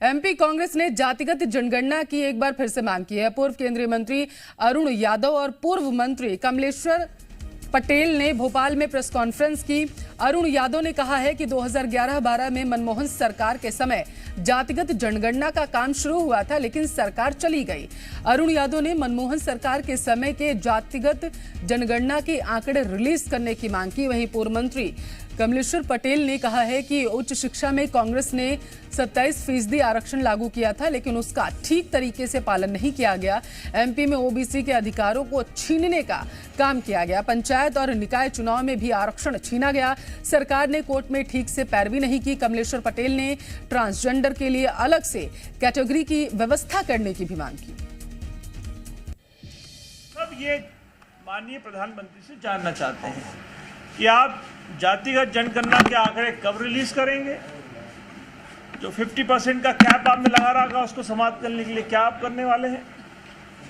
MP Congress ने जातिगत जनगणना की एक बार फिर से मांग की है। पूर्व केंद्रीय मंत्री अरुण यादव और पूर्व मंत्री कमलेश्वर पटेल ने भोपाल में प्रेस कॉन्फ्रेंस की। अरुण यादव ने कहा है कि 2011-12 में मनमोहन सरकार के समय जातिगत जनगणना का काम शुरू हुआ था, लेकिन सरकार चली गई। अरुण यादव ने मनमोहन सरकार के समय के जातिगत जनगणना के आंकड़े रिलीज करने की मांग की। वहीं पूर्व मंत्री कमलेश्वर पटेल ने कहा है कि उच्च शिक्षा में कांग्रेस ने 27% आरक्षण लागू किया था, लेकिन उसका ठीक तरीके से पालन नहीं किया गया। एमपी में ओबीसी के अधिकारों को छीनने का काम किया गया। पंचायत और निकाय चुनाव में भी आरक्षण छीना गया। सरकार ने कोर्ट में ठीक से पैरवी नहीं की। कमलेश्वर पटेल ने ट्रांसजेंडर के लिए अलग से कैटेगरी की व्यवस्था करने की भी मांग की। अब ये माननीय प्रधानमंत्री से जानना चाहते हैं कि आप जातिगत जनगणना के आंकड़े कब रिलीज करेंगे? जो 50% का कैप आपने लगा रखा उसको समाप्त करने के लिए क्या आप करने वाले हैं?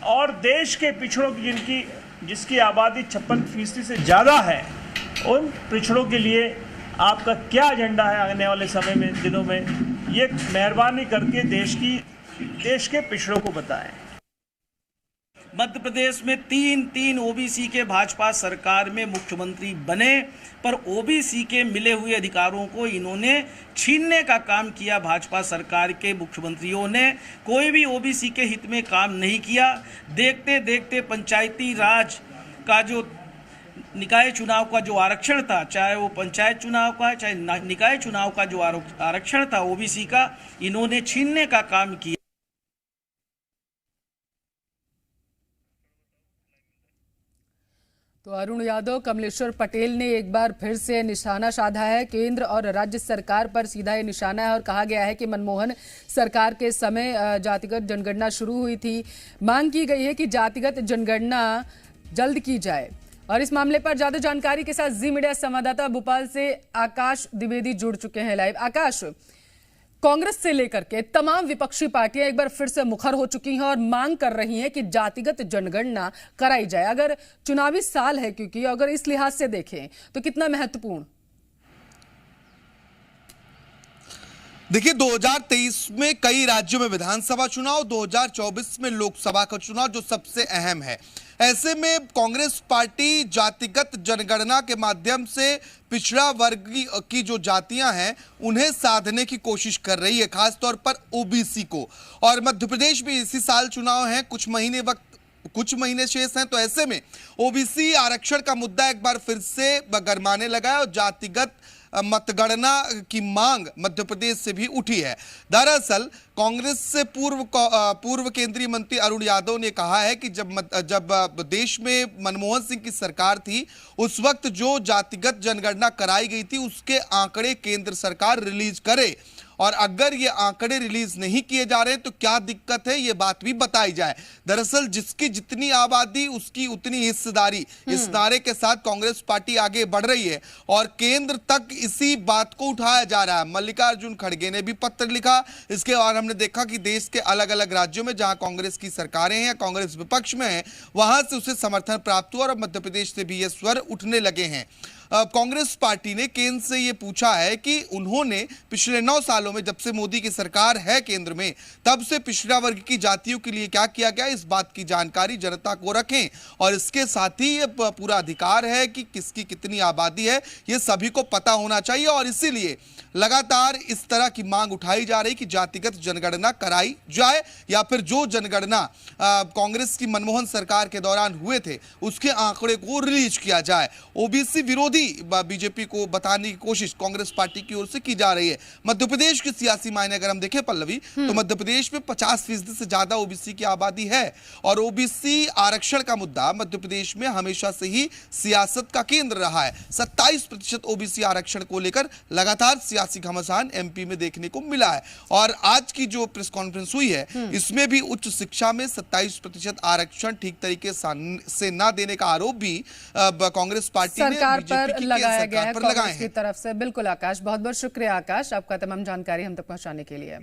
और देश के पिछड़ों की जिसकी आबादी 56% से ज़्यादा है, उन पिछड़ों के लिए आपका क्या एजेंडा है आने वाले समय में, दिनों में? ये मेहरबानी करके देश के पिछड़ों को बताएं। मध्य प्रदेश में तीन ओबीसी के भाजपा सरकार में मुख्यमंत्री बने, पर ओबीसी के मिले हुए अधिकारों को इन्होंने छीनने का काम किया। भाजपा सरकार के मुख्यमंत्रियों ने कोई भी ओबीसी के हित में काम नहीं किया। देखते देखते पंचायती राज का जो निकाय चुनाव का जो आरक्षण था, चाहे वो पंचायत चुनाव का चाहे निकाय चुनाव का जो आरक्षण था ओबीसी का, इन्होंने छीनने का काम किया। तो अरुण यादव, कमलेश्वर पटेल ने एक बार फिर से निशाना साधा है। केंद्र और राज्य सरकार पर सीधा ये निशाना है और कहा गया है कि मनमोहन सरकार के समय जातिगत जनगणना शुरू हुई थी। मांग की गई है कि जातिगत जनगणना जल्द की जाए। और इस मामले पर ज्यादा जानकारी के साथ जी मीडिया संवाददाता भोपाल से आकाश द्विवेदी जुड़ चुके हैं लाइव। आकाश, कांग्रेस से लेकर के तमाम विपक्षी पार्टियां एक बार फिर से मुखर हो चुकी हैं और मांग कर रही हैं कि जातिगत जनगणना कराई जाए। अगर चुनावी साल है, क्योंकि अगर इस लिहाज से देखें तो कितना महत्वपूर्ण? देखिए, 2023 में कई राज्यों में विधानसभा चुनाव, 2024 में लोकसभा का चुनाव जो सबसे अहम है। ऐसे में कांग्रेस पार्टी जातिगत जनगणना के माध्यम से पिछड़ा वर्ग की जो जातियां हैं उन्हें साधने की कोशिश कर रही है, खासतौर पर ओबीसी को। और मध्य प्रदेश में इसी साल चुनाव हैं, कुछ महीने शेष हैं, तो ऐसे में ओबीसी आरक्षण का मुद्दा एक बार फिर से गरमाने लगा है और जातिगत मतगणना की मांग मध्य प्रदेश से भी उठी है। दरअसल कांग्रेस से पूर्व केंद्रीय मंत्री अरुण यादव ने कहा है कि जब देश में मनमोहन सिंह की सरकार थी, उस वक्त जो जातिगत जनगणना कराई गई थी उसके आंकड़े केंद्र सरकार रिलीज करे, और अगर ये आंकड़े रिलीज नहीं किए जा रहे तो क्या दिक्कत है, ये बात भी बताई जाए। दरअसल जिसकी जितनी आबादी उसकी उतनी हिस्सेदारी, इस नारे के साथ कांग्रेस पार्टी आगे बढ़ रही है और केंद्र तक इसी बात को उठाया जा रहा है। मल्लिकार्जुन खड़गे ने भी पत्र लिखा। इसके बाद हमने देखा कि देश के अलग अलग राज्यों में जहां कांग्रेस की सरकारें हैं या कांग्रेस विपक्ष में है, वहां से उसे समर्थन प्राप्त हुआ और मध्य प्रदेश से भी ये स्वर उठने लगे हैं। कांग्रेस पार्टी ने केंद्र से ये पूछा है कि उन्होंने पिछले 9 सालों में, जब से मोदी की सरकार है केंद्र में, तब से पिछड़ा वर्ग की जातियों के लिए क्या किया गया, इस बात की जानकारी जनता को रखें। और इसके साथ ही ये पूरा अधिकार है कि किसकी कितनी आबादी है, ये सभी को पता होना चाहिए। और इसीलिए लगातार इस तरह की मांग उठाई जा रही कि जातिगत जनगणना कराई जाए, या फिर जो जनगणना कांग्रेस की मनमोहन सरकार के दौरान हुए थे उसके आंकड़े को रिलीज किया जाए। ओबीसी विरोधी बीजेपी को बताने की कोशिश कांग्रेस पार्टी की ओर से की जा रही है। मध्य प्रदेश के सियासी मायने अगर हम देखें पल्लवी, तो मध्य प्रदेश में 50% से ज्यादा ओबीसी की आबादी है और ओबीसी आरक्षण का मुद्दा मध्य प्रदेश में हमेशा से ही सियासत का केंद्र रहा है। 27% ओबीसी आरक्षण को लेकर लगातार सियासी घमासान एमपी में देखने को मिला है। और आज की जो प्रेस कॉन्फ्रेंस हुई है, इसमें भी उच्च शिक्षा में 27% आरक्षण ठीक तरीके से न देने का आरोप भी कांग्रेस पार्टी ने बीजेपी लगाया गया है कांग्रेस की तरफ से। बिल्कुल आकाश, बहुत बहुत शुक्रिया आकाश, आपका तमाम जानकारी हम तक पहुंचाने के लिए।